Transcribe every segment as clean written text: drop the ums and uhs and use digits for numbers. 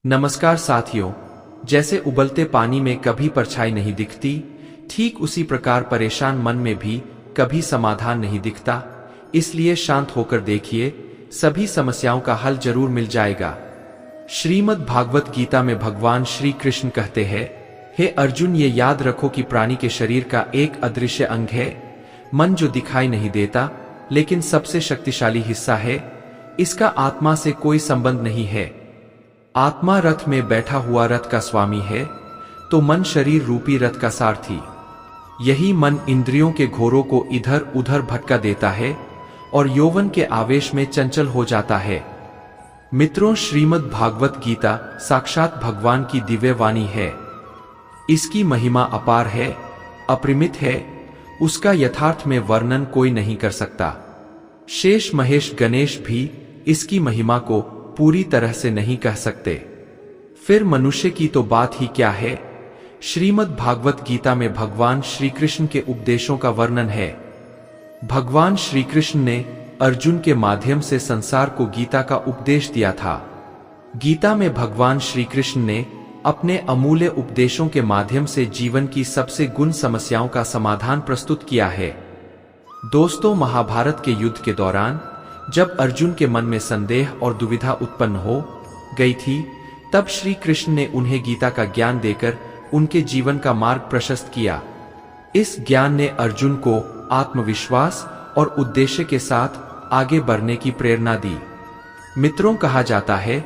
नमस्कार साथियों, जैसे उबलते पानी में कभी परछाई नहीं दिखती, ठीक उसी प्रकार परेशान मन में भी कभी समाधान नहीं दिखता। इसलिए शांत होकर देखिए, सभी समस्याओं का हल जरूर मिल जाएगा। श्रीमद् भागवत गीता में भगवान श्री कृष्ण कहते हैं, हे अर्जुन, ये याद रखो कि प्राणी के शरीर का एक अदृश्य अंग है, मन, जो दिखाई नहीं देता लेकिन सबसे शक्तिशाली हिस्सा है। इसका आत्मा से कोई संबंध नहीं है। आत्मा रथ में बैठा हुआ रथ का स्वामी है, तो मन शरीर रूपी रथ का सारथी। यही मन इंद्रियों के घोरों को इधर उधर भटका देता है और यौवन के आवेश में चंचल हो जाता है। मित्रों, श्रीमद् भागवत गीता साक्षात भगवान की दिव्य वाणी है। इसकी महिमा अपार है, अपरिमित है। उसका यथार्थ में वर्णन कोई नहीं कर सकता। शेष महेश गणेश भी इसकी महिमा को पूरी तरह से नहीं कह सकते। फिर मनुष्य की तो बात ही क्या है। श्रीमद् भागवत गीता में भगवान श्री कृष्ण के उपदेशों का वर्णन है। भगवान श्री कृष्ण ने अर्जुन के माध्यम से संसार को गीता का उपदेश दिया था। गीता में भगवान श्री कृष्ण ने अपने अमूल्य उपदेशों के माध्यम से जीवन की सबसे गुण समस्याओं का समाधान प्रस्तुत किया है। दोस्तों, महाभारत के युद्ध के दौरान जब अर्जुन के मन में संदेह और दुविधा उत्पन्न हो गई थी, तब श्री कृष्ण ने उन्हें गीता का ज्ञान देकर उनके जीवन का मार्ग प्रशस्त किया। इस ज्ञान ने अर्जुन को आत्मविश्वास और उद्देश्य के साथ आगे बढ़ने की प्रेरणा दी। मित्रों, कहा जाता है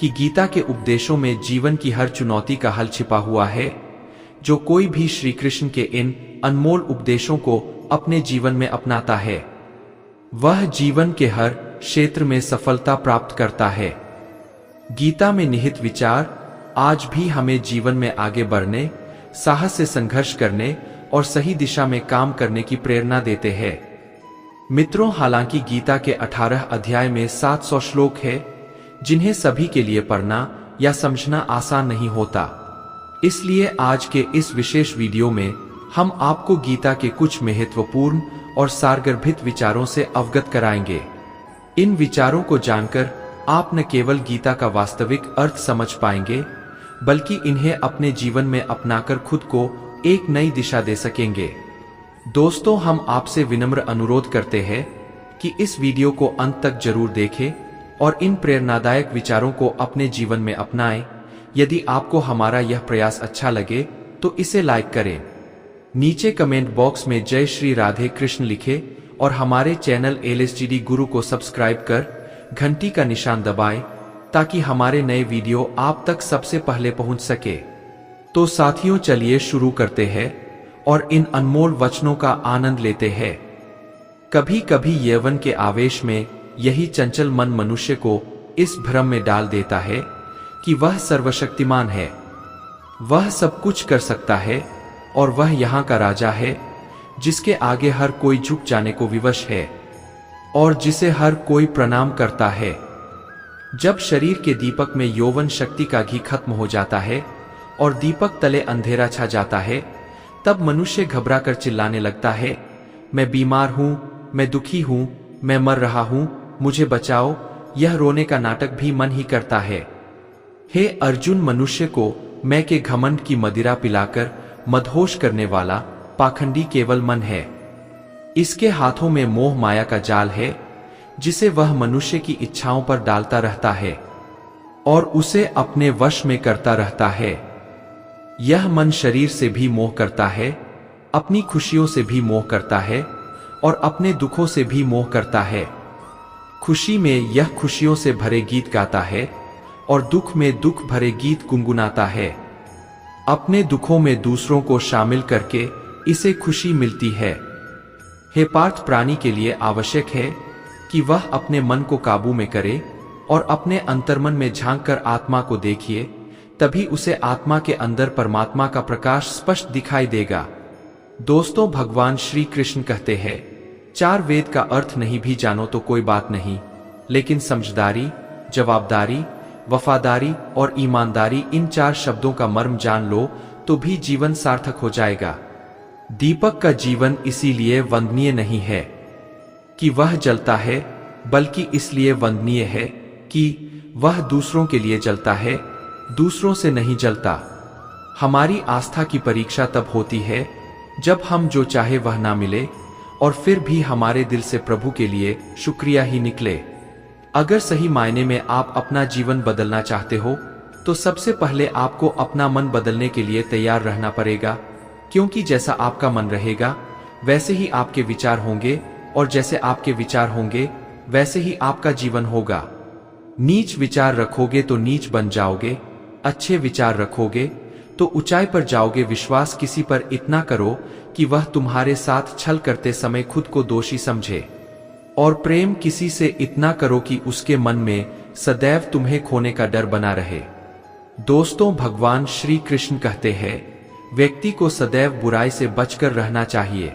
कि गीता के उपदेशों में जीवन की हर चुनौती का हल छिपा हुआ है। जो कोई भी श्री कृष्ण के इन अनमोल उपदेशों को अपने जीवन में अपनाता है, वह जीवन के हर क्षेत्र में सफलता प्राप्त करता है। गीता में निहित विचार आज भी हमें जीवन में आगे बढ़ने, साहस से संघर्ष करने और सही दिशा में काम करने की प्रेरणा देते हैं। मित्रों, हालांकि गीता के 18 अध्याय में 700 श्लोक है, जिन्हें सभी के लिए पढ़ना या समझना आसान नहीं होता। इसलिए आज के इस विशेष वीडियो में हम आपको गीता के कुछ महत्वपूर्ण और सारगर्भित विचारों से अवगत कराएंगे। इन विचारों को जानकर आप न केवल गीता का वास्तविक अर्थ समझ पाएंगे, बल्कि इन्हें अपने जीवन में अपनाकर खुद को एक नई दिशा दे सकेंगे। दोस्तों, हम आपसे विनम्र अनुरोध करते हैं कि इस वीडियो को अंत तक जरूर देखें और इन प्रेरणादायक विचारों को अपने जीवन में अपनाएं। यदि आपको हमारा यह प्रयास अच्छा लगे तो इसे लाइक करें, नीचे कमेंट बॉक्स में जय श्री राधे कृष्ण लिखें और हमारे चैनल LSGD गुरु को सब्सक्राइब कर घंटी का निशान दबाएं, ताकि हमारे नए वीडियो आप तक सबसे पहले पहुंच सके। तो साथियों, चलिए शुरू करते हैं और इन अनमोल वचनों का आनंद लेते हैं। कभी कभी यौवन के आवेश में यही चंचल मन मनुष्य को इस भ्रम में डाल देता है कि वह सर्वशक्तिमान है, वह सब कुछ कर सकता है और वह यहाँ का राजा है, जिसके आगे हर कोई झुक जाने को विवश है और जिसे हर कोई प्रणाम करता है। जब शरीर के दीपक में यौवन शक्ति का घी खत्म हो जाता है और दीपक तले अंधेरा छा जाता है, तब मनुष्य घबरा कर चिल्लाने लगता है, मैं बीमार हूं, मैं दुखी हूं, मैं मर रहा हूं, मुझे बचाओ। यह रोने का नाटक भी मन ही करता है। हे अर्जुन, मनुष्य को मैं के घमंड की मदिरा पिलाकर मदहोश करने वाला पाखंडी केवल मन है। इसके हाथों में मोह माया का जाल है, जिसे वह मनुष्य की इच्छाओं पर डालता रहता है और उसे अपने वश में करता रहता है। यह मन शरीर से भी मोह करता है, अपनी खुशियों से भी मोह करता है और अपने दुखों से भी मोह करता है। खुशी में यह खुशियों से भरे गीत गाता है और दुख में दुख भरे गीत गुनगुनाता है। अपने दुखों में दूसरों को शामिल करके इसे खुशी मिलती है। हे पार्थ, प्राणी के लिए आवश्यक है कि वह अपने मन को काबू में करे और अपने अंतर्मन में झांककर आत्मा को देखिए, तभी उसे आत्मा के अंदर परमात्मा का प्रकाश स्पष्ट दिखाई देगा। दोस्तों, भगवान श्री कृष्ण कहते हैं, 4 वेद का अर्थ नहीं भी जानो तो कोई बात नहीं, लेकिन समझदारी, जवाबदारी, वफादारी और ईमानदारी, इन 4 शब्दों का मर्म जान लो तो भी जीवन सार्थक हो जाएगा। दीपक का जीवन इसीलिए वंदनीय नहीं है कि वह जलता है, बल्कि इसलिए वंदनीय है कि वह दूसरों के लिए जलता है, दूसरों से नहीं जलता। हमारी आस्था की परीक्षा तब होती है जब हम जो चाहे वह ना मिले और फिर भी हमारे दिल से प्रभु के लिए शुक्रिया ही निकले। अगर सही मायने में आप अपना जीवन बदलना चाहते हो तो सबसे पहले आपको अपना मन बदलने के लिए तैयार रहना पड़ेगा, क्योंकि जैसा आपका मन रहेगा वैसे ही आपके विचार होंगे और जैसे आपके विचार होंगे वैसे ही आपका जीवन होगा। नीच विचार रखोगे तो नीच बन जाओगे, अच्छे विचार रखोगे तो ऊंचाई पर जाओगे। विश्वास किसी पर इतना करो कि वह तुम्हारे साथ छल करते समय खुद को दोषी समझे, और प्रेम किसी से इतना करो कि उसके मन में सदैव तुम्हें खोने का डर बना रहे। दोस्तों, भगवान श्री कृष्ण कहते हैं व्यक्ति को सदैव बुराई से बचकर रहना चाहिए।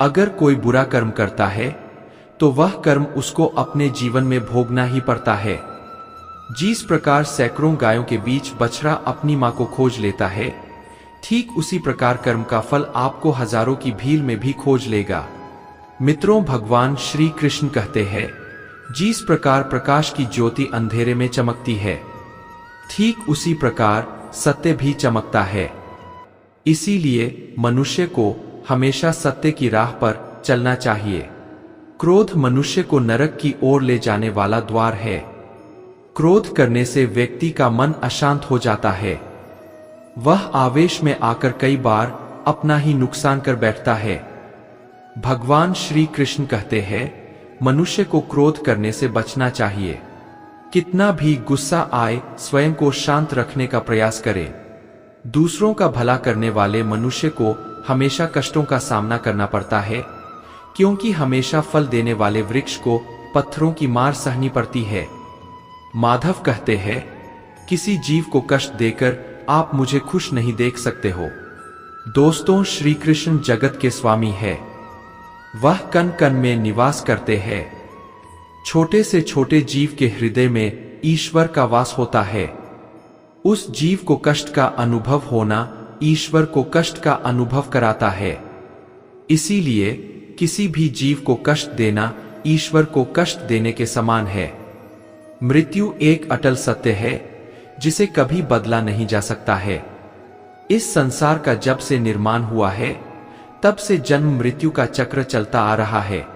अगर कोई बुरा कर्म करता है तो वह कर्म उसको अपने जीवन में भोगना ही पड़ता है। जिस प्रकार सैकड़ों गायों के बीच बछड़ा अपनी मां को खोज लेता है, ठीक उसी प्रकार कर्म का फल आपको हजारों की भीड़ में भी खोज लेगा। मित्रों, भगवान श्री कृष्ण कहते हैं जिस प्रकार प्रकाश की ज्योति अंधेरे में चमकती है, ठीक उसी प्रकार सत्य भी चमकता है। इसीलिए मनुष्य को हमेशा सत्य की राह पर चलना चाहिए। क्रोध मनुष्य को नरक की ओर ले जाने वाला द्वार है। क्रोध करने से व्यक्ति का मन अशांत हो जाता है। वह आवेश में आकर कई बार अपना ही नुकसान कर बैठता है। भगवान श्री कृष्ण कहते हैं मनुष्य को क्रोध करने से बचना चाहिए। कितना भी गुस्सा आए स्वयं को शांत रखने का प्रयास करें। दूसरों का भला करने वाले मनुष्य को हमेशा कष्टों का सामना करना पड़ता है, क्योंकि हमेशा फल देने वाले वृक्ष को पत्थरों की मार सहनी पड़ती है। माधव कहते हैं किसी जीव को कष्ट देकर आप मुझे खुश नहीं देख सकते हो। दोस्तों, श्री कृष्ण जगत के स्वामी है। वह कण कण में निवास करते हैं। छोटे से छोटे जीव के हृदय में ईश्वर का वास होता है। उस जीव को कष्ट का अनुभव होना ईश्वर को कष्ट का अनुभव कराता है। इसीलिए किसी भी जीव को कष्ट देना ईश्वर को कष्ट देने के समान है। मृत्यु एक अटल सत्य है जिसे कभी बदला नहीं जा सकता है। इस संसार का जब से निर्माण हुआ है तब से जन्म मृत्यु का चक्र चलता आ रहा है।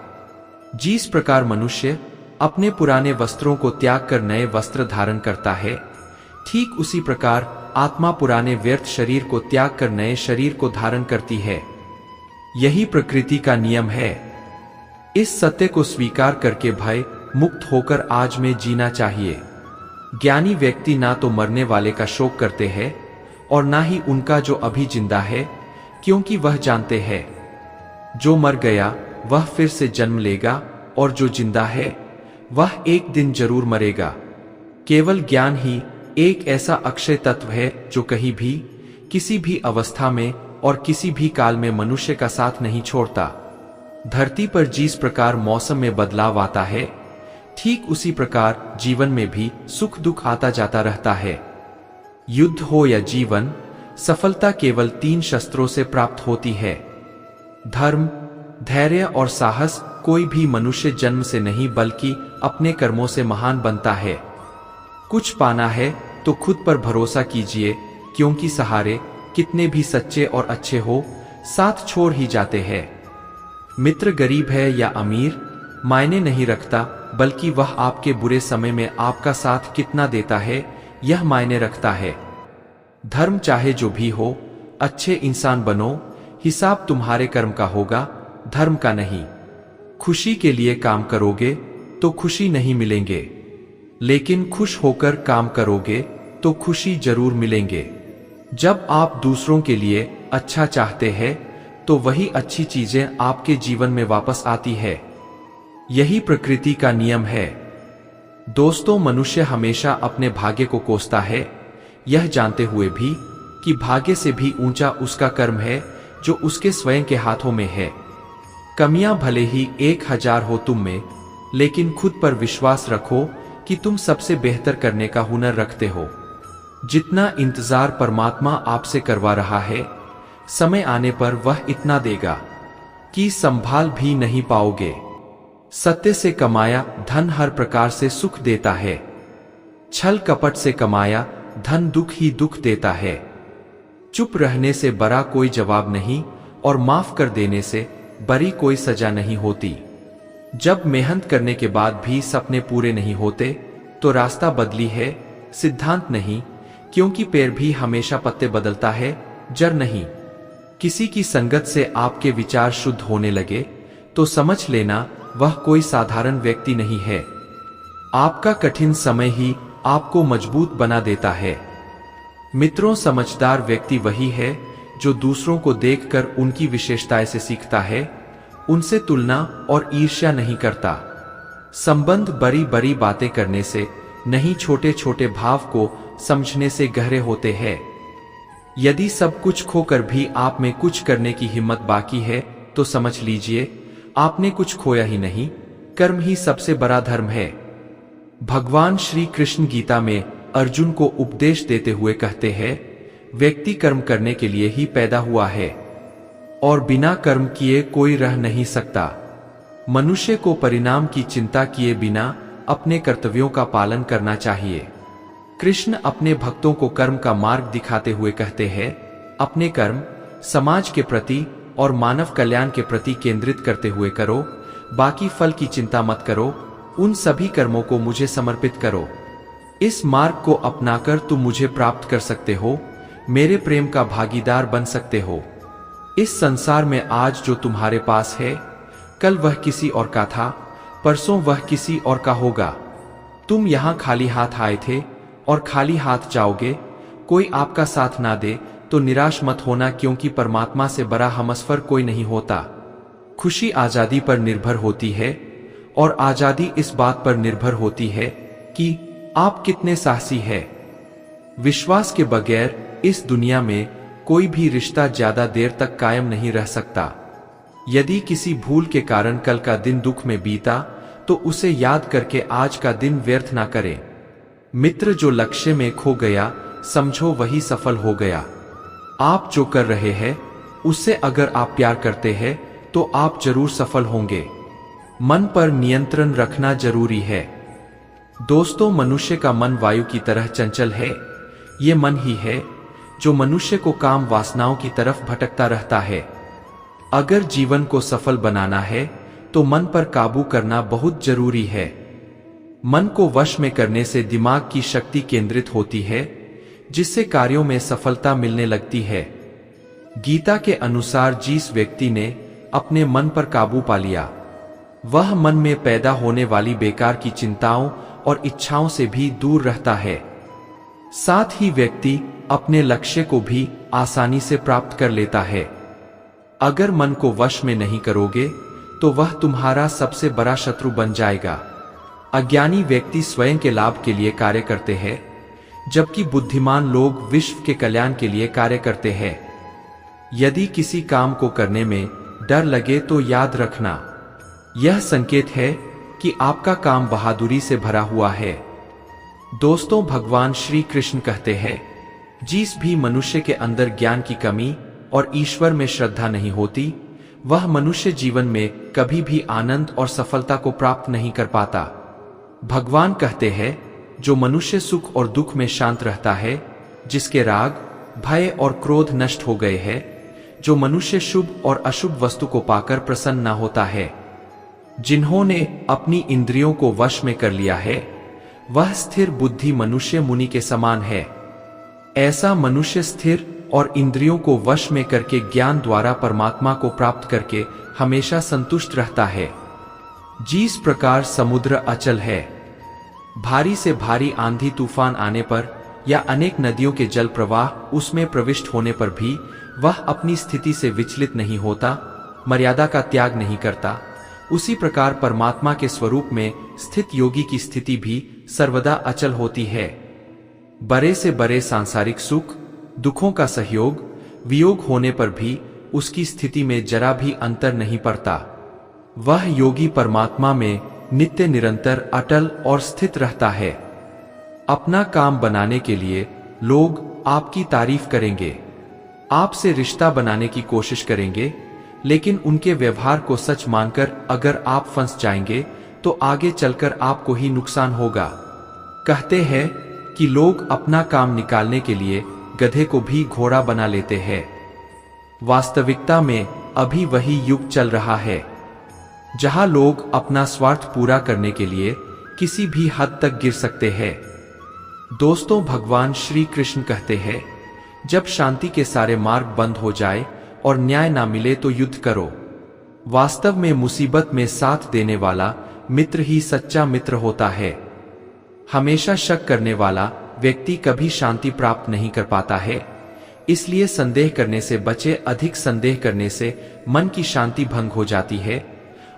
जिस प्रकार मनुष्य अपने पुराने वस्त्रों को त्याग कर नए वस्त्र धारण करता है, ठीक उसी प्रकार आत्मा पुराने व्यर्थ शरीर को त्याग कर नए शरीर को धारण करती है। यही प्रकृति का नियम है। इस सत्य को स्वीकार करके भय मुक्त होकर आज में जीना चाहिए। ज्ञानी व्यक्ति ना तो मरने वाले का शोक करते हैं और ना ही उनका जो अभी जिंदा है, क्योंकि वह जानते हैं जो मर गया वह फिर से जन्म लेगा और जो जिंदा है वह एक दिन जरूर मरेगा। केवल ज्ञान ही एक ऐसा अक्षय तत्व है जो कहीं भी, किसी भी अवस्था में और किसी भी काल में मनुष्य का साथ नहीं छोड़ता। धरती पर जिस प्रकार मौसम में बदलाव आता है, ठीक उसी प्रकार जीवन में भी सुख दुख आता जाता रहता है। युद्ध हो या जीवन, सफलता केवल 3 शस्त्रों से प्राप्त होती है। धर्म, धैर्य और साहस। कोई भी मनुष्य जन्म से नहीं बल्कि अपने कर्मों से महान बनता है। कुछ पाना है तो खुद पर भरोसा कीजिए, क्योंकि सहारे कितने भी सच्चे और अच्छे हो साथ छोड़ ही जाते हैं। मित्र गरीब है या अमीर मायने नहीं रखता, बल्कि वह आपके बुरे समय में आपका साथ कितना देता है यह मायने रखता है। धर्म चाहे जो भी हो, अच्छे इंसान बनो, हिसाब तुम्हारे कर्म का होगा, धर्म का नहीं। खुशी के लिए काम करोगे तो खुशी नहीं मिलेंगे, लेकिन खुश होकर काम करोगे तो खुशी जरूर मिलेंगे। जब आप दूसरों के लिए अच्छा चाहते हैं तो वही अच्छी चीजें आपके जीवन में वापस आती है। यही प्रकृति का नियम है। दोस्तों, मनुष्य हमेशा अपने भाग्य को कोसता है, यह जानते हुए भी कि भाग्य से भी ऊंचा उसका कर्म है जो उसके स्वयं के हाथों में है। कमियां भले ही 1000 हो तुम में, लेकिन खुद पर विश्वास रखो कि तुम सबसे बेहतर करने का हुनर रखते हो। जितना इंतजार परमात्मा आपसे करवा रहा है, समय आने पर वह इतना देगा कि संभाल भी नहीं पाओगे। सत्य से कमाया धन हर प्रकार से सुख देता है, छल कपट से कमाया धन दुख ही दुख देता है। चुप रहने से बड़ा कोई जवाब नहीं और माफ कर देने से बड़ी कोई सजा नहीं होती। जब मेहनत करने के बाद भी सपने पूरे नहीं होते तो रास्ता बदली है, सिद्धांत नहीं, क्योंकि पेड़ भी हमेशा पत्ते बदलता है, जड़ नहीं। किसी की संगत से आपके विचार शुद्ध होने लगे तो समझ लेना वह कोई साधारण व्यक्ति नहीं है। आपका कठिन समय ही आपको मजबूत बना देता है। मित्रों, समझदार व्यक्ति वही है जो दूसरों को देखकर उनकी विशेषताएं से सीखता है, उनसे तुलना और ईर्ष्या नहीं करता। संबंध बड़ी बड़ी बातें करने से नहीं, छोटे छोटे भाव को समझने से गहरे होते हैं। यदि सब कुछ खोकर भी आप में कुछ करने की हिम्मत बाकी है तो समझ लीजिए आपने कुछ खोया ही नहीं, कर्म ही सबसे बड़ा धर्म है। भगवान श्री कृष्ण गीता में अर्जुन को उपदेश देते हुए कहते हैं, व्यक्ति कर्म करने के लिए ही पैदा हुआ है और बिना कर्म किए कोई रह नहीं सकता। मनुष्य को परिणाम की चिंता किए बिना अपने कर्तव्यों का पालन करना चाहिए। कृष्ण अपने भक्तों को कर्म का मार्ग दिखाते हुए कहते हैं, अपने कर्म समाज के प्रति और मानव कल्याण के प्रति केंद्रित करते हुए करो, बाकी फल की चिंता मत करो, उन सभी कर्मों को मुझे समर्पित करो। इस मार्ग को अपनाकर तुम मुझे प्राप्त कर सकते हो, मेरे प्रेम का भागीदार बन सकते हो। इस संसार में आज जो तुम्हारे पास है, कल वह किसी और का था, परसों वह किसी और का होगा। तुम यहां खाली हाथ आए थे और खाली हाथ जाओगे। कोई आपका साथ ना दे तो निराश मत होना, क्योंकि परमात्मा से बड़ा हमसफर कोई नहीं होता। खुशी आजादी पर निर्भर होती है और आजादी इस बात पर निर्भर होती है कि आप कितने साहसी हैं। विश्वास के बगैर इस दुनिया में कोई भी रिश्ता ज्यादा देर तक कायम नहीं रह सकता। यदि किसी भूल के कारण कल का दिन दुख में बीता तो उसे याद करके आज का दिन व्यर्थ ना करें। मित्र जो लक्ष्य में खो गया, समझो वही सफल हो गया। आप जो कर रहे हैं उससे अगर आप प्यार करते हैं तो आप जरूर सफल होंगे। मन पर नियंत्रण रखना जरूरी है। दोस्तों, मनुष्य का मन वायु की तरह चंचल है। ये मन ही है जो मनुष्य को काम वासनाओं की तरफ भटकता रहता है। अगर जीवन को सफल बनाना है तो मन पर काबू करना बहुत जरूरी है। मन को वश में करने से दिमाग की शक्ति केंद्रित होती है, जिससे कार्यों में सफलता मिलने लगती है। गीता के अनुसार जिस व्यक्ति ने अपने मन पर काबू पा लिया, वह मन में पैदा होने वाली बेकार की चिंताओं और इच्छाओं से भी दूर रहता है। साथ ही व्यक्ति अपने लक्ष्य को भी आसानी से प्राप्त कर लेता है। अगर मन को वश में नहीं करोगे तो वह तुम्हारा सबसे बड़ा शत्रु बन जाएगा। अज्ञानी व्यक्ति स्वयं के लाभ के लिए कार्य करते हैं, जबकि बुद्धिमान लोग विश्व के कल्याण के लिए कार्य करते हैं। यदि किसी काम को करने में डर लगे तो याद रखना, यह संकेत है कि आपका काम बहादुरी से भरा हुआ है। दोस्तों, भगवान श्री कृष्ण कहते हैं, जिस भी मनुष्य के अंदर ज्ञान की कमी और ईश्वर में श्रद्धा नहीं होती, वह मनुष्य जीवन में कभी भी आनंद और सफलता को प्राप्त नहीं कर पाता। भगवान कहते हैं, जो मनुष्य सुख और दुख में शांत रहता है, जिसके राग, भय और क्रोध नष्ट हो गए हैं, जो मनुष्य शुभ और अशुभ वस्तु को पाकर प्रसन्न न होता है, जिन्होंने अपनी इंद्रियों को वश में कर लिया है, वह स्थिर बुद्धि मनुष्य मुनि के समान है। ऐसा मनुष्य स्थिर और इंद्रियों को वश में करके ज्ञान द्वारा परमात्मा को प्राप्त करके हमेशा संतुष्ट रहता है। जिस प्रकार समुद्र अचल है, भारी से भारी आंधी तूफान आने पर या अनेक नदियों के जल प्रवाह उसमें प्रविष्ट होने पर भी वह अपनी स्थिति से विचलित नहीं होता, मर्यादा का त्याग नहीं करता, उसी प्रकार परमात्मा के स्वरूप में स्थित योगी की स्थिति भी सर्वदा अचल होती है। बड़े से बड़े सांसारिक सुख दुखों का सहयोग वियोग होने पर भी उसकी स्थिति में जरा भी अंतर नहीं पड़ता। वह योगी परमात्मा में नित्य निरंतर अटल और स्थित रहता है। अपना काम बनाने के लिए लोग आपकी तारीफ करेंगे, आपसे रिश्ता बनाने की कोशिश करेंगे, लेकिन उनके व्यवहार को सच मानकर अगर आप फंस जाएंगे तो आगे चलकर आपको ही नुकसान होगा। कहते हैं, कि लोग अपना काम निकालने के लिए गधे को भी घोड़ा बना लेते हैं। वास्तविकता में अभी वही युग चल रहा है जहां लोग अपना स्वार्थ पूरा करने के लिए किसी भी हद तक गिर सकते हैं। दोस्तों, भगवान श्री कृष्ण कहते हैं, जब शांति के सारे मार्ग बंद हो जाए और न्याय ना मिले तो युद्ध करो। वास्तव में मुसीबत में साथ देने वाला मित्र ही सच्चा मित्र होता है। हमेशा शक करने वाला व्यक्ति कभी शांति प्राप्त नहीं कर पाता है। इसलिए संदेह करने से बचे। अधिक संदेह करने से मन की शांति भंग हो जाती है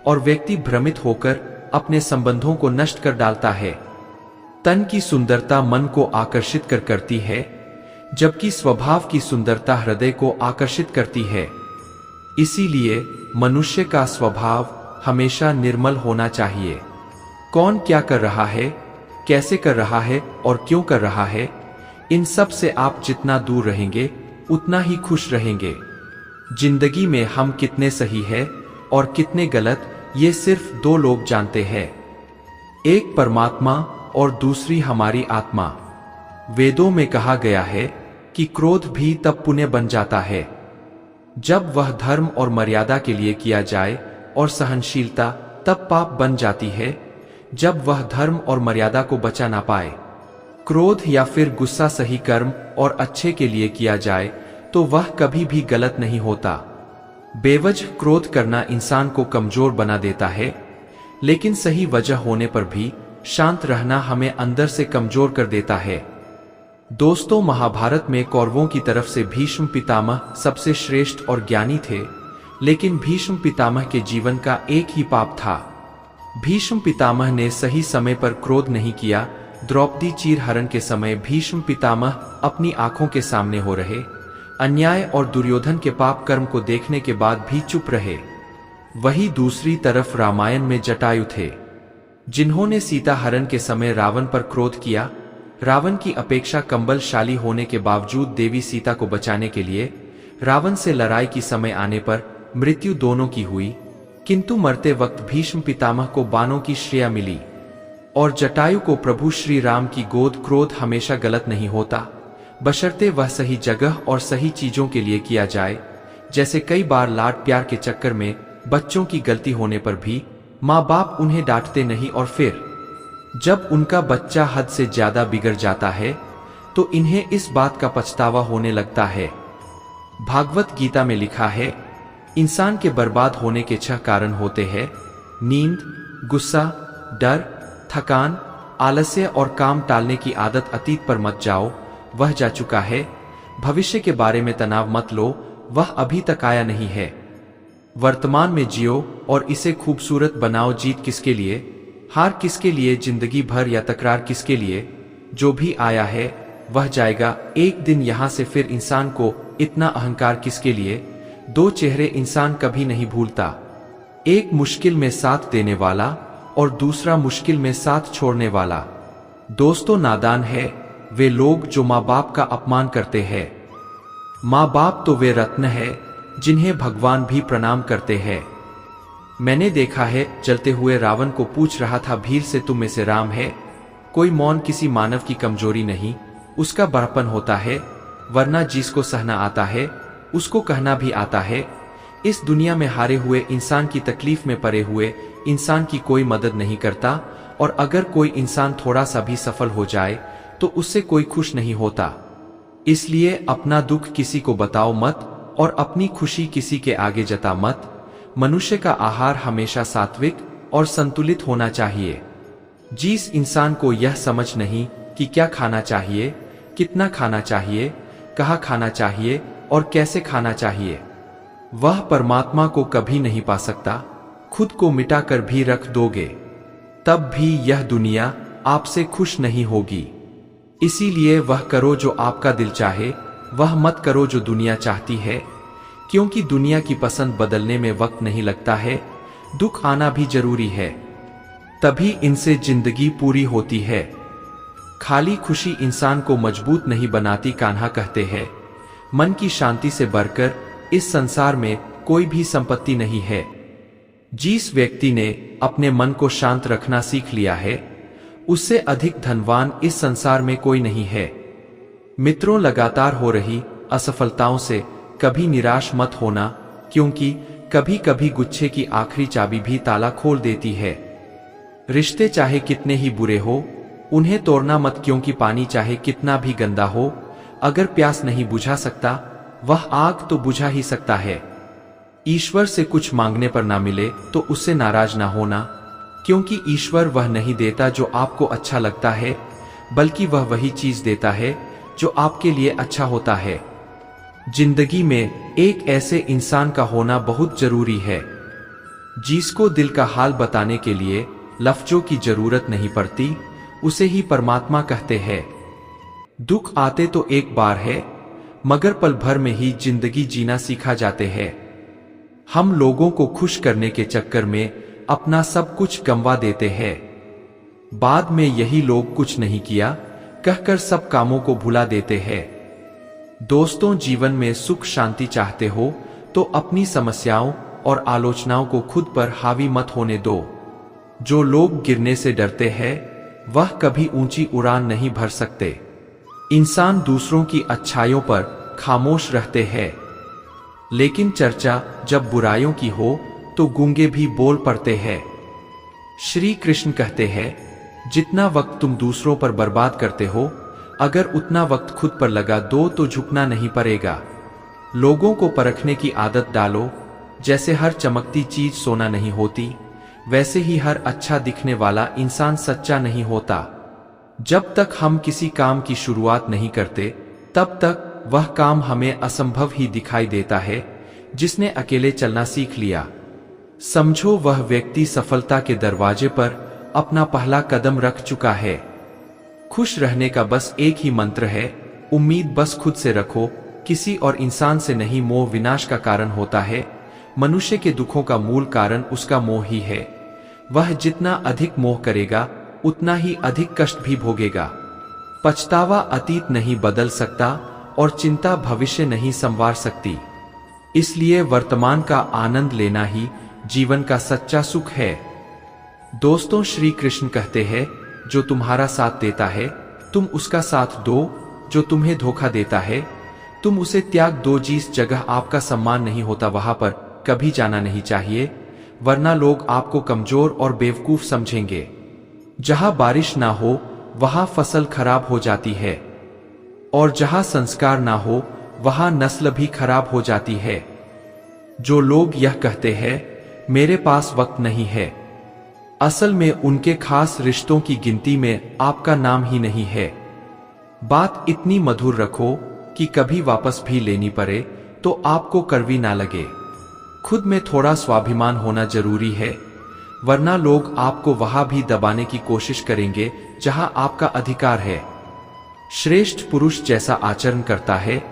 और व्यक्ति भ्रमित होकर अपने संबंधों को नष्ट कर डालता है। तन की सुंदरता मन को आकर्षित करती है, जबकि स्वभाव की सुंदरता हृदय को आकर्षित करती है। इसीलिए मनुष्य का स्वभाव हमेशा निर्मल होना चाहिए। कौन क्या कर रहा है, कैसे कर रहा है और क्यों कर रहा है, इन सब से आप जितना दूर रहेंगे उतना ही खुश रहेंगे। जिंदगी में हम कितने सही है और कितने गलत, ये सिर्फ दो लोग जानते हैं, एक परमात्मा और दूसरी हमारी आत्मा। वेदों में कहा गया है कि क्रोध भी तब पुण्य बन जाता है जब वह धर्म और मर्यादा के लिए किया जाए, और सहनशीलता तब पाप बन जाती है जब वह धर्म और मर्यादा को बचा ना पाए। क्रोध या फिर गुस्सा सही कर्म और अच्छे के लिए किया जाए तो वह कभी भी गलत नहीं होता। बेवजह क्रोध करना इंसान को कमजोर बना देता है, लेकिन सही वजह होने पर भी शांत रहना हमें अंदर से कमजोर कर देता है। दोस्तों, महाभारत में कौरवों की तरफ से भीष्म पितामह सबसे श्रेष्ठ और ज्ञानी थे, लेकिन भीष्म पितामह के जीवन का एक ही पाप था। भीष्म पितामह ने सही समय पर क्रोध नहीं किया। द्रौपदी चीरहरण के समय भीष्म पितामह अपनी आंखों के सामने हो रहे अन्याय और दुर्योधन के पाप कर्म को देखने के बाद भी चुप रहे। वही दूसरी तरफ रामायण में जटायु थे, जिन्होंने सीता हरण के समय रावण पर क्रोध किया। रावण की अपेक्षा कंबलशाली होने के बावजूद देवी सीता को बचाने के लिए रावण से लड़ाई की समय आने पर मृत्यु दोनों की हुई, किंतु मरते वक्त भीष्म पितामह को बाणों की श्रेया मिली और जटायु को प्रभु श्री राम की गोद। क्रोध हमेशा गलत नहीं होता, बशर्ते वह सही जगह और सही चीजों के लिए किया जाए। जैसे कई बार लाड प्यार के चक्कर में बच्चों की गलती होने पर भी माँ बाप उन्हें डांटते नहीं, और फिर जब उनका बच्चा हद से ज्यादा बिगड़ जाता है तो इन्हें इस बात का पछतावा होने लगता है। भागवत गीता में लिखा है, इंसान के बर्बाद होने के 6 कारण होते हैं: नींद, गुस्सा, डर, थकान, आलस्य और काम टालने की आदत। अतीत पर मत जाओ, वह जा चुका है। भविष्य के बारे में तनाव मत लो, वह अभी तक आया नहीं है। वर्तमान में जियो और इसे खूबसूरत बनाओ। जीत किसके लिए, हार किसके लिए, जिंदगी भर या तकरार किसके लिए? जो भी आया है वह जाएगा एक दिन यहां से। फिर इंसान को इतना अहंकार किसके लिए? 2 चेहरे इंसान कभी नहीं भूलता, एक मुश्किल में साथ देने वाला और दूसरा मुश्किल में साथ छोड़ने वाला। दोस्तों, नादान है वे लोग जो माँ बाप का अपमान करते हैं। माँ बाप तो वे रत्न है जिन्हें भगवान भी प्रणाम करते हैं। मैंने देखा है, चलते हुए रावण को पूछ रहा था भील से, तुम में से राम है? कोई मौन किसी मानव की कमजोरी नहीं, उसका बड़पन होता है, वरना जिसको सहना आता है उसको कहना भी आता है। इस दुनिया में हारे हुए इंसान की तकलीफ में पड़े हुए इंसान की कोई मदद नहीं करता, और अगर कोई इंसान थोड़ा सा भी सफल हो जाए तो उससे कोई खुश नहीं होता। इसलिए अपना दुख किसी को बताओ मत और अपनी खुशी किसी के आगे जता मत। मनुष्य का आहार हमेशा सात्विक और संतुलित होना चाहिए। जिस इंसान को यह समझ नहीं कि क्या खाना चाहिए, कितना खाना चाहिए, कहाँ खाना चाहिए और कैसे खाना चाहिए, वह परमात्मा को कभी नहीं पा सकता। खुद को मिटाकर भी रख दोगे तब भी यह दुनिया आपसे खुश नहीं होगी। इसीलिए वह करो जो आपका दिल चाहे, वह मत करो जो दुनिया चाहती है, क्योंकि दुनिया की पसंद बदलने में वक्त नहीं लगता है। दुख आना भी जरूरी है, तभी इनसे जिंदगी पूरी होती है। खाली खुशी इंसान को मजबूत नहीं बनाती। कान्हा कहते हैं, मन की शांति से बढ़कर इस संसार में कोई भी संपत्ति नहीं है। जिस व्यक्ति ने अपने मन को शांत रखना सीख लिया है उससे अधिक धनवान इस संसार में कोई नहीं है। मित्रों, लगातार हो रही असफलताओं से कभी निराश मत होना, क्योंकि कभी कभी गुच्छे की आखिरी चाबी भी ताला खोल देती है। रिश्ते चाहे कितने ही बुरे हो, उन्हें तोड़ना मत, क्योंकि पानी चाहे कितना भी गंदा हो, अगर प्यास नहीं बुझा सकता, वह आग तो बुझा ही सकता है। ईश्वर से कुछ मांगने पर ना मिले तो उससे नाराज ना होना, क्योंकि ईश्वर वह नहीं देता जो आपको अच्छा लगता है, बल्कि वह वही चीज देता है जो आपके लिए अच्छा होता है। जिंदगी में एक ऐसे इंसान का होना बहुत जरूरी है जिसको दिल का हाल बताने के लिए लफ्जों की जरूरत नहीं पड़ती, उसे ही परमात्मा कहते हैं। दुख आते तो एक बार है, मगर पल भर में ही जिंदगी जीना सीखा जाते हैं। हम लोगों को खुश करने के चक्कर में अपना सब कुछ गंवा देते हैं। बाद में यही लोग कुछ नहीं किया कहकर सब कामों को भुला देते हैं। दोस्तों, जीवन में सुख शांति चाहते हो तो अपनी समस्याओं और आलोचनाओं को खुद पर हावी मत होने दो। जो लोग गिरने से डरते हैं वह कभी ऊंची उड़ान नहीं भर सकते। इंसान दूसरों की अच्छाइयों पर खामोश रहते हैं, लेकिन चर्चा जब बुराइयों की हो तो गूंगे भी बोल पड़ते हैं। श्री कृष्ण कहते हैं, जितना वक्त तुम दूसरों पर बर्बाद करते हो, अगर उतना वक्त खुद पर लगा दो तो झुकना नहीं पड़ेगा। लोगों को परखने की आदत डालो। जैसे हर चमकती चीज सोना नहीं होती, वैसे ही हर अच्छा दिखने वाला इंसान सच्चा नहीं होता। जब तक हम किसी काम की शुरुआत नहीं करते, तब तक वह काम हमें असंभव ही दिखाई देता है। जिसने अकेले चलना सीख लिया, समझो वह व्यक्ति सफलता के दरवाजे पर अपना पहला कदम रख चुका है। खुश रहने का बस एक ही मंत्र है, उम्मीद बस खुद से रखो, किसी और इंसान से नहीं। मोह विनाश का कारण होता है। मनुष्य के दुखों का मूल कारण उसका मोह ही है। वह जितना अधिक मोह करेगा, उतना ही अधिक कष्ट भी भोगेगा। पछतावा अतीत नहीं बदल सकता और चिंता भविष्य नहीं संवार सकती। इसलिए वर्तमान का आनंद लेना ही जीवन का सच्चा सुख है। दोस्तों, श्री कृष्ण कहते हैं, जो तुम्हारा साथ देता है तुम उसका साथ दो, जो तुम्हें धोखा देता है तुम उसे त्याग दो। जिस जगह आपका सम्मान नहीं होता वहां पर कभी जाना नहीं चाहिए, वरना लोग आपको कमजोर और बेवकूफ समझेंगे। जहां बारिश ना हो वहां फसल खराब हो जाती है, और जहां संस्कार ना हो वहां नस्ल भी खराब हो जाती है। जो लोग यह कहते हैं मेरे पास वक्त नहीं है, असल में उनके खास रिश्तों की गिनती में आपका नाम ही नहीं है। बात इतनी मधुर रखो कि कभी वापस भी लेनी पड़े तो आपको कड़वी ना लगे। खुद में थोड़ा स्वाभिमान होना जरूरी है, वरना लोग आपको वहां भी दबाने की कोशिश करेंगे जहां आपका अधिकार है। श्रेष्ठ पुरुष जैसा आचरण करता है,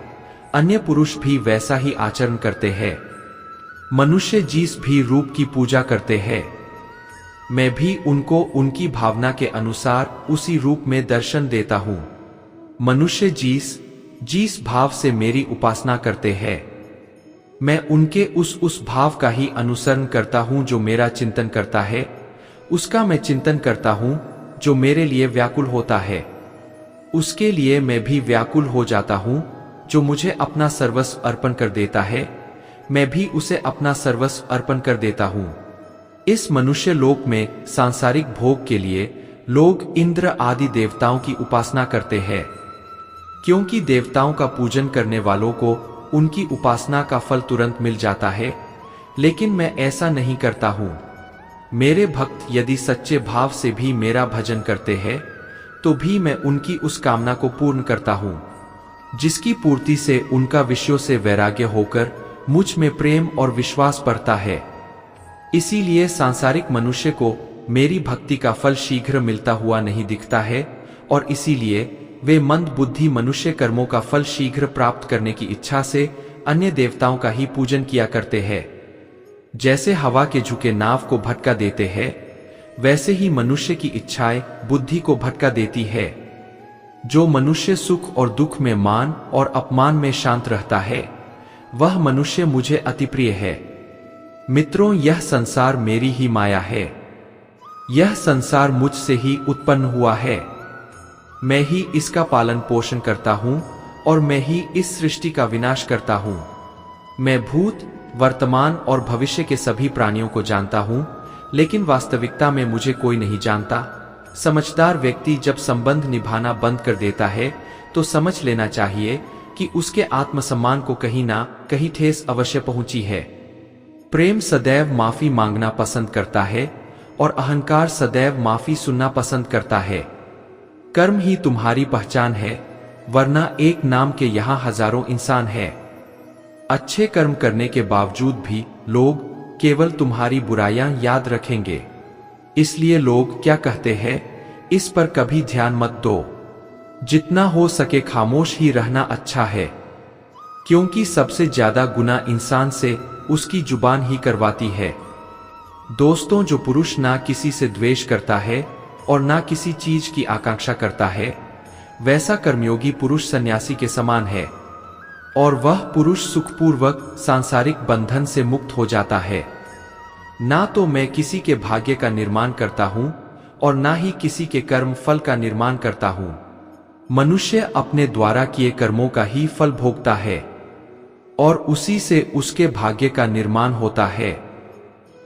अन्य पुरुष भी वैसा ही आचरण करते हैं। मनुष्य जिस भी रूप की पूजा करते हैं, मैं भी उनको उनकी भावना के अनुसार उसी रूप में दर्शन देता हूं। मनुष्य जिस भाव से मेरी उपासना करते हैं, मैं उनके उस भाव का ही अनुसरण करता हूं। जो मेरा चिंतन करता है, उसका मैं चिंतन करता हूं। जो मेरे लिए व्याकुल होता है, उसके लिए मैं भी व्याकुल हो जाता हूं। जो मुझे अपना सर्वस्व अर्पण कर देता है, मैं भी उसे अपना सर्वस्व अर्पण कर देता हूं। इस मनुष्य लोक में सांसारिक भोग के लिए लोग इंद्र आदि देवताओं की उपासना करते हैं, क्योंकि देवताओं का पूजन करने वालों को उनकी उपासना का फल तुरंत मिल जाता है। लेकिन मैं ऐसा नहीं करता हूं। मेरे भक्त यदि सच्चे भाव से भी मेरा भजन करते हैं, तो भी मैं उनकी उस कामना को पूर्ण करता हूं, जिसकी पूर्ति से उनका विषयों से वैराग्य होकर मुझ में प्रेम और विश्वास बढ़ता है। इसीलिए सांसारिक मनुष्य को मेरी भक्ति का फल शीघ्र मिलता हुआ नहीं दिखता है, और इसीलिए वे मंद बुद्धि मनुष्य कर्मों का फल शीघ्र प्राप्त करने की इच्छा से अन्य देवताओं का ही पूजन किया करते हैं। जैसे हवा के झुके नाव को भटका देते हैं, वैसे ही मनुष्य की इच्छाएं बुद्धि को भटका देती है। जो मनुष्य सुख और दुख में, मान और अपमान में शांत रहता है, वह मनुष्य मुझे अति प्रिय है। मित्रों, यह संसार मेरी ही माया है। यह संसार मुझसे ही उत्पन्न हुआ है। मैं ही इसका पालन पोषण करता हूँ और मैं ही इस सृष्टि का विनाश करता हूँ। मैं भूत, वर्तमान और भविष्य के सभी प्राणियों को जानता हूँ, लेकिन वास्तविकता में मुझे कोई नहीं जानता। समझदार व्यक्ति जब संबंध निभाना बंद कर देता है तो समझ लेना चाहिए कि उसके आत्मसम्मान को कहीं ना कहीं ठेस अवश्य पहुंची है। प्रेम सदैव माफी मांगना पसंद करता है और अहंकार सदैव माफी सुनना पसंद करता है। कर्म ही तुम्हारी पहचान है, वरना एक नाम के यहाँ हजारों इंसान है। अच्छे कर्म करने के बावजूद भी लोग केवल तुम्हारी बुराइयां याद रखेंगे। इसलिए लोग क्या कहते हैं, इस पर कभी ध्यान मत दो। जितना हो सके खामोश ही रहना अच्छा है, क्योंकि सबसे ज्यादा गुनाह इंसान से उसकी जुबान ही करवाती है। दोस्तों, जो पुरुष ना किसी से द्वेष करता है और ना किसी चीज की आकांक्षा करता है, वैसा कर्मयोगी पुरुष सन्यासी के समान है, और वह पुरुष सुखपूर्वक सांसारिक बंधन से मुक्त हो जाता है। ना तो मैं किसी के भाग्य का निर्माण करता हूं और ना ही किसी के कर्म फल का निर्माण करता हूं। मनुष्य अपने द्वारा किए कर्मों का ही फल भोगता है और उसी से उसके भाग्य का निर्माण होता है।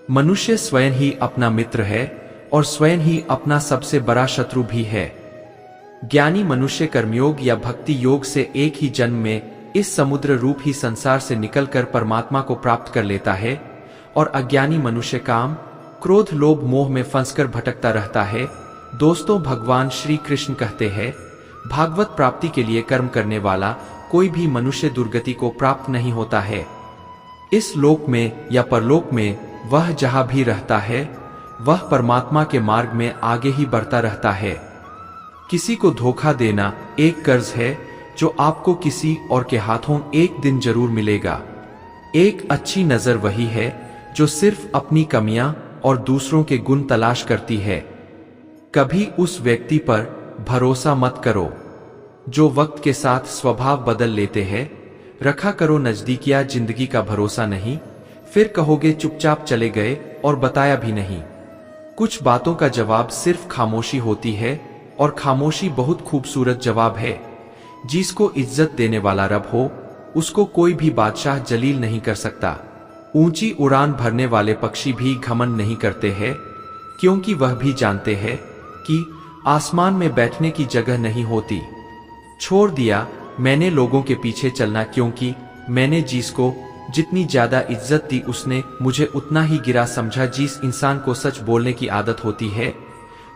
मनुष्य स्वयं ही अपना मित्र है और स्वयं ही अपना सबसे बड़ा शत्रु भी है। ज्ञानी मनुष्य कर्मयोग या भक्ति योग से एक ही जन्म में इस समुद्र रूप ही संसार से निकलकर परमात्मा को प्राप्त कर लेता है, और अज्ञानी मनुष्य काम, क्रोध, लोभ, मोह में फंसकर भटकता रहता है। दोस्तों, भगवान श्री कृष्ण कहते हैं, भागवत प्राप्ति के लिए कर्म करने वाला कोई भी मनुष्य दुर्गति को प्राप्त नहीं होता है। इस लोक में या परलोक में वह जहां भी रहता है, वह परमात्मा के मार्ग में आगे ही बढ़ता रहता है। किसी को धोखा देना एक कर्ज है जो आपको किसी और के हाथों एक दिन जरूर मिलेगा। एक अच्छी नजर वही है जो सिर्फ अपनी कमियां और दूसरों के गुण तलाश करती है। कभी उस व्यक्ति पर भरोसा मत करो जो वक्त के साथ स्वभाव बदल लेते हैं। रखा करो नजदीकियां, जिंदगी का भरोसा नहीं, फिर कहोगे चुपचाप चले गए और बताया भी नहीं। कुछ बातों का जवाब सिर्फ खामोशी होती है, और खामोशी बहुत खूबसूरत जवाब है। जिसको इज्जत देने वाला रब हो, उसको कोई भी बादशाह जलील नहीं कर सकता। ऊंची उड़ान भरने वाले पक्षी भी घमंड नहीं करते हैं, क्योंकि वह भी जानते हैं कि आसमान में बैठने की जगह नहीं होती। छोड़ दिया मैंने लोगों के पीछे चलना, क्योंकि मैंने जिसको जितनी ज्यादा इज्जत दी उसने मुझे उतना ही गिरा समझा। जिस इंसान को सच बोलने की आदत होती है,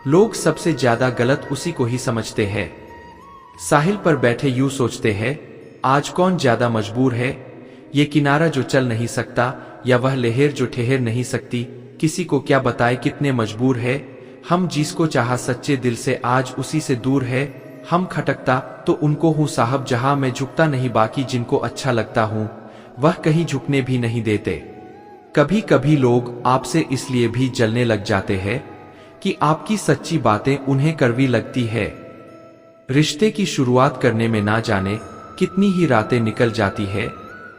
लोग सबसे ज्यादा गलत उसी को ही समझते हैं। साहिल पर बैठे यूं सोचते हैं, आज कौन ज्यादा मजबूर है, ये किनारा जो चल नहीं सकता या वह लहर जो ठहर नहीं सकती। किसी को क्या बताए कितने मजबूर है हम। जिसको चाहा सच्चे दिल से आज उसी से दूर है हम। खटकता तो उनको हूँ साहब, जहां मैं झुकता नहीं। बाकी जिनको अच्छा लगता हूँ वह कहीं झुकने भी नहीं देते। कभी कभी लोग आपसे इसलिए भी जलने लग जाते हैं कि आपकी सच्ची बातें उन्हें कड़वी लगती है। रिश्ते की शुरुआत करने में ना जाने कितनी ही रातें निकल जाती है,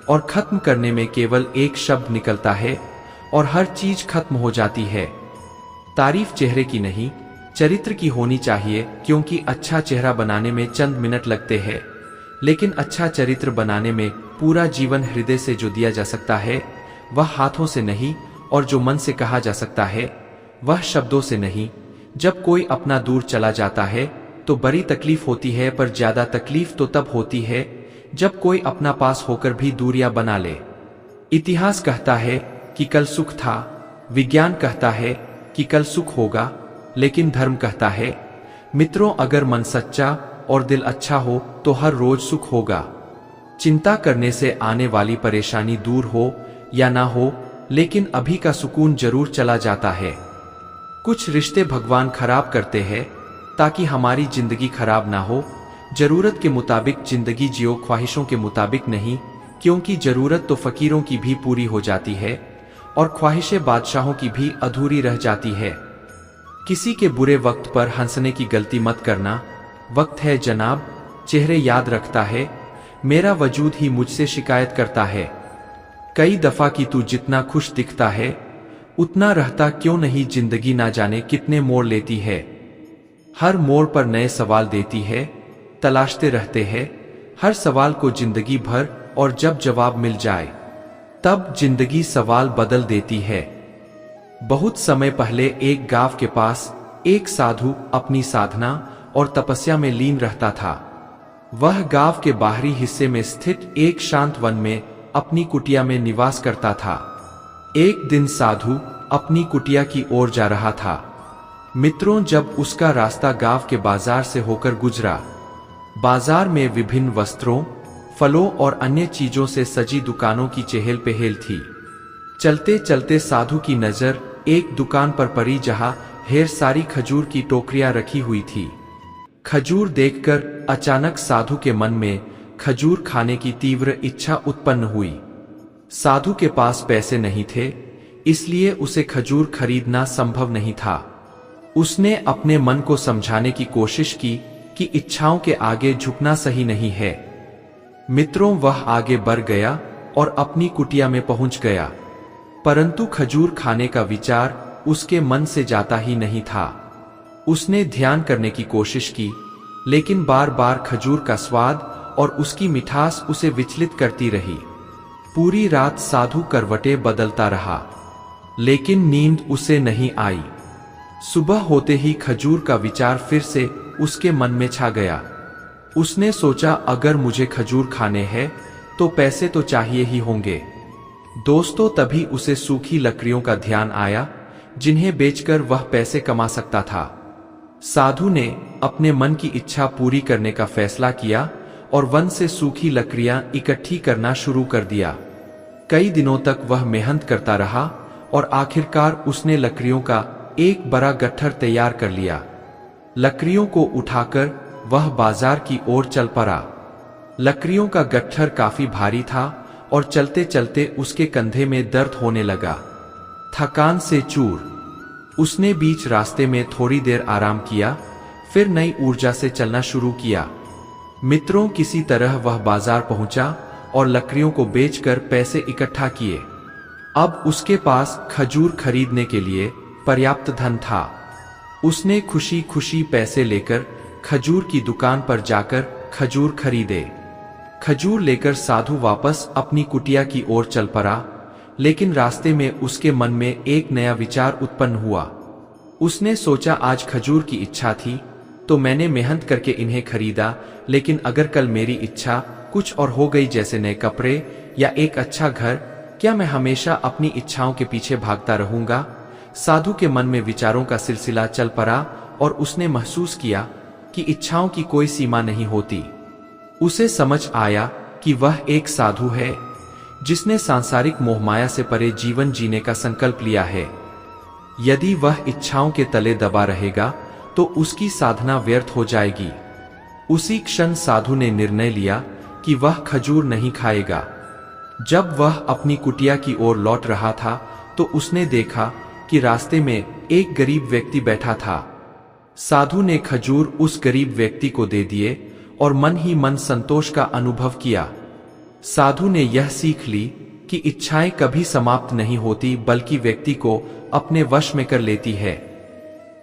और खत्म करने में केवल एक शब्द निकलता है और हर चीज खत्म हो जाती है। तारीफ चेहरे की नहीं, चरित्र की होनी चाहिए, क्योंकि अच्छा चेहरा बनाने में चंद मिनट लगते हैं, लेकिन अच्छा चरित्र बनाने में पूरा जीवन। हृदय से जो दिया जा सकता है वह हाथों से नहीं, और जो मन से कहा जा सकता है वह शब्दों से नहीं। जब कोई अपना दूर चला जाता है तो बड़ी तकलीफ होती है, पर ज्यादा तकलीफ तो तब होती है जब कोई अपना पास होकर भी दूरियां बना ले। इतिहास कहता है कि कल सुख था, विज्ञान कहता है कि कल सुख होगा, लेकिन धर्म कहता है मित्रों, अगर मन सच्चा और दिल अच्छा हो तो हर रोज सुख होगा। चिंता करने से आने वाली परेशानी दूर हो या ना हो, लेकिन अभी का सुकून जरूर चला जाता है। कुछ रिश्ते भगवान खराब करते हैं ताकि हमारी जिंदगी खराब ना हो। जरूरत के मुताबिक जिंदगी जियो, ख्वाहिशों के मुताबिक नहीं, क्योंकि जरूरत तो फकीरों की भी पूरी हो जाती है और ख्वाहिशें बादशाहों की भी अधूरी रह जाती है। किसी के बुरे वक्त पर हंसने की गलती मत करना। वक्त है जनाब, चेहरे याद रखता है, मेरा वजूद ही मुझसे शिकायत करता है। कई दफा कि तू जितना खुश दिखता है उतना रहता क्यों नहीं। जिंदगी ना जाने कितने मोड़ लेती है, हर मोड़ पर नए सवाल देती है, तलाशते रहते हैं हर सवाल को जिंदगी भर, और जब जवाब मिल जाए तब जिंदगी सवाल बदल देती है। बहुत समय पहले एक गांव के पास एक साधु अपनी साधना और तपस्या में लीन रहता था। वह गांव के बाहरी हिस्से में स्थित एक शांत वन में अपनी कुटिया में निवास करता था। एक दिन साधु अपनी कुटिया की ओर जा रहा था। मित्रों, जब उसका रास्ता गांव के बाजार से होकर गुजरा, बाजार में विभिन्न वस्त्रों, फलों और अन्य चीजों से सजी दुकानों की चहल पहल थी। चलते चलते साधु की नजर एक दुकान पर पड़ी जहां ढेर सारी खजूर की टोकरियां रखी हुई थी। खजूर देखकर अचानक साधु के मन में खजूर खाने की तीव्र इच्छा उत्पन्न हुई। साधु के पास पैसे नहीं थे, इसलिए उसे खजूर खरीदना संभव नहीं था। उसने अपने मन को समझाने की कोशिश की कि इच्छाओं के आगे झुकना सही नहीं है। मित्रों, वह आगे बढ़ गया और अपनी कुटिया में पहुंच गया, परंतु खजूर खाने का विचार उसके मन से जाता ही नहीं था। उसने ध्यान करने की कोशिश की, लेकिन बार बार खजूर का स्वाद और उसकी मिठास उसे विचलित करती रही। पूरी रात साधु करवटें बदलता रहा, लेकिन नींद उसे नहीं आई। सुबह होते ही खजूर का विचार फिर से उसके मन में छा गया। उसने सोचा, अगर मुझे खजूर खाने हैं तो पैसे तो चाहिए ही होंगे। दोस्तों, तभी उसे सूखी लकड़ियों का ध्यान आया, जिन्हें बेचकर वह पैसे कमा सकता था। साधु ने अपने मन की इच्छा पूरी करने का फैसला किया और वन से सूखी लकड़ियां इकट्ठी करना शुरू कर दिया। कई दिनों तक वह मेहनत करता रहा और आखिरकार उसने लकड़ियों का एक बड़ा गट्ठर तैयार कर लिया। लकड़ियों को उठाकर वह बाजार की ओर चल पड़ा। लकड़ियों का गट्ठर काफी भारी था और चलते चलते उसके कंधे में दर्द होने लगा। थकान से चूर उसने बीच रास्ते में थोड़ी देर आराम किया, फिर नई ऊर्जा से चलना शुरू किया। मित्रों, किसी तरह वह बाजार पहुंचा और लकड़ियों को बेचकर पैसे इकट्ठा किए। अब उसके पास खजूर खरीदने के लिए पर्याप्त धन था। उसने खुशी खुशी पैसे लेकर खजूर की दुकान पर जाकर खजूर खरीदे। खजूर लेकर साधु वापस अपनी कुटिया की ओर चल पड़ा, लेकिन रास्ते में उसके मन में एक नया विचार उत्पन्न हुआ। उसने सोचा, आज खजूर की इच्छा थी तो मैंने मेहनत करके इन्हें खरीदा, लेकिन अगर कल मेरी इच्छा कुछ और हो गई, जैसे नए कपड़े या एक अच्छा घर, क्या मैं हमेशा अपनी इच्छाओं के पीछे भागता रहूंगा? साधु के मन में विचारों का सिलसिला चल पड़ा और उसने महसूस किया कि इच्छाओं की कोई सीमा नहीं होती। उसे समझ आया कि वह एक साधु है जिसने सांसारिक मोहमाया से परे जीवन जीने का संकल्प लिया है। यदि वह इच्छाओं के तले दबा रहेगा तो उसकी साधना व्यर्थ हो जाएगी। उसी क्षण साधु ने निर्णय लिया कि वह खजूर नहीं खाएगा। जब वह अपनी कुटिया की ओर लौट रहा था तो उसने देखा कि रास्ते में एक गरीब व्यक्ति बैठा था। साधु ने खजूर उस गरीब व्यक्ति को दे दिए और मन ही मन संतोष का अनुभव किया। साधु ने यह सीख ली कि इच्छाएं कभी समाप्त नहीं होती, बल्कि व्यक्ति को अपने वश में कर लेती है।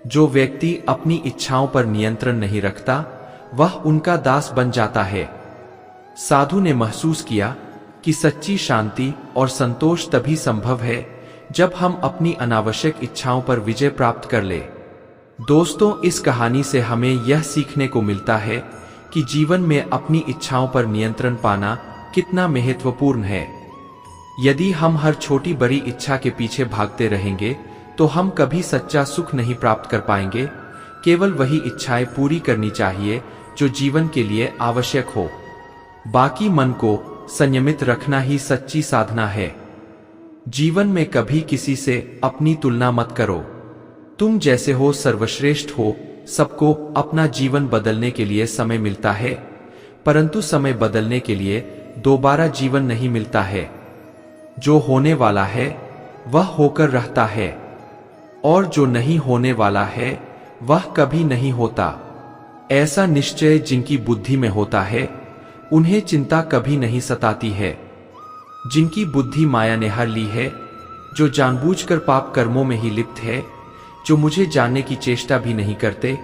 जो व्यक्ति अपनी इच्छाओं पर नियंत्रण नहीं रखता, वह उनका दास बन जाता है। साधु ने महसूस किया कि सच्ची शांति और संतोष तभी संभव है जब हम अपनी अनावश्यक इच्छाओं पर विजय प्राप्त कर ले। दोस्तों, इस कहानी से हमें यह सीखने को मिलता है कि जीवन में अपनी इच्छाओं पर नियंत्रण पाना कितना महत्वपूर्ण है। यदि हम हर छोटी बड़ी इच्छा के पीछे भागते रहेंगे तो हम कभी सच्चा सुख नहीं प्राप्त कर पाएंगे। केवल वही इच्छाएं पूरी करनी चाहिए जो जीवन के लिए आवश्यक हो। बाकी मन को संयमित रखना ही सच्ची साधना है। जीवन में कभी किसी से अपनी तुलना मत करो। तुम जैसे हो सर्वश्रेष्ठ हो। सबको अपना जीवन बदलने के लिए समय मिलता है, परंतु समय बदलने के लिए दोबारा जीवन नहीं मिलता है। जो होने वाला है वह होकर रहता है, और जो नहीं होने वाला है वह कभी नहीं होता। ऐसा निश्चय जिनकी बुद्धि में होता है उन्हें चिंता कभी नहीं सताती है। जिनकी बुद्धि माया ने हर ली है जो जानबूझकर पाप कर्मों में ही लिप्त है, जो मुझे जानने की चेष्टा भी नहीं करते।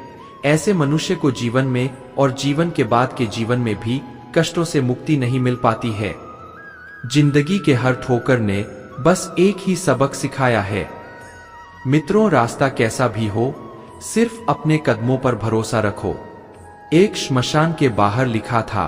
ऐसे मनुष्य को जीवन में और जीवन के बाद के जीवन में भी कष्टों से मुक्ति नहीं मिल पाती है। जिंदगी के हर ठोकर ने बस एक ही सबक सिखाया है। मित्रों, रास्ता कैसा भी हो, सिर्फ अपने कदमों पर भरोसा रखो। एक श्मशान के बाहर लिखा था,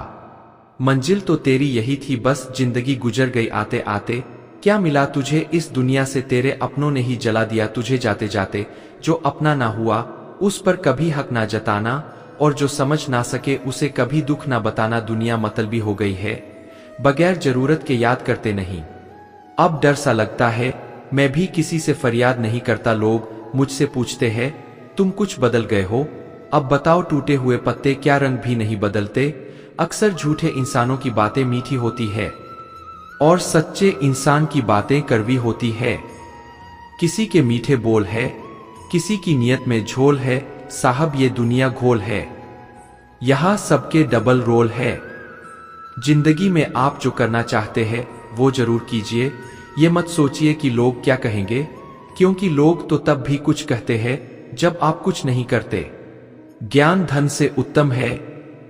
मंजिल तो तेरी यही थी, बस जिंदगी गुजर गई आते आते। क्या मिला तुझे इस दुनिया से, तेरे अपनों ने ही जला दिया तुझे जाते जाते। जो अपना ना हुआ उस पर कभी हक ना जताना, और जो समझ ना सके उसे कभी दुख ना बताना। दुनिया मतलबी हो गई है, बगैर जरूरत के याद करते नहीं। अब डर सा लगता है, मैं भी किसी से फरियाद नहीं करता। लोग मुझसे पूछते हैं, तुम कुछ बदल गए हो? अब बताओ, टूटे हुए पत्ते क्या रंग भी नहीं बदलते? अक्सर झूठे इंसानों की बातें मीठी होती है और सच्चे इंसान की बातें कड़वी होती है। किसी के मीठे बोल है, किसी की नीयत में झोल है। साहब, ये दुनिया घोल है, यहां सबके डबल रोल है। जिंदगी में आप जो करना चाहते हैं वो जरूर कीजिए। ये मत सोचिए कि लोग क्या कहेंगे, क्योंकि लोग तो तब भी कुछ कहते हैं जब आप कुछ नहीं करते। ज्ञान धन से उत्तम है,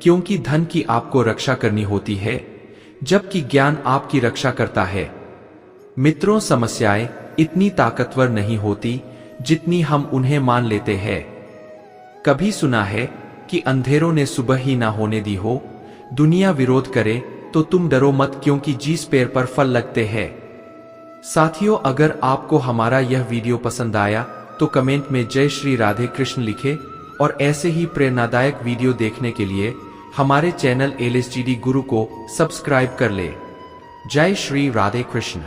क्योंकि धन की आपको रक्षा करनी होती है, जबकि ज्ञान आपकी रक्षा करता है। मित्रों, समस्याएं इतनी ताकतवर नहीं होती जितनी हम उन्हें मान लेते हैं। कभी सुना है कि अंधेरों ने सुबह ही ना होने दी हो। दुनिया विरोध करे तो तुम डरो मत, क्योंकि जिस पेड़ पर फल लगते हैं। साथियों, अगर आपको हमारा यह वीडियो पसंद आया तो कमेंट में जय श्री राधे कृष्ण लिखें, और ऐसे ही प्रेरणादायक वीडियो देखने के लिए हमारे चैनल LSGD गुरु को सब्सक्राइब कर ले। जय श्री राधे कृष्ण।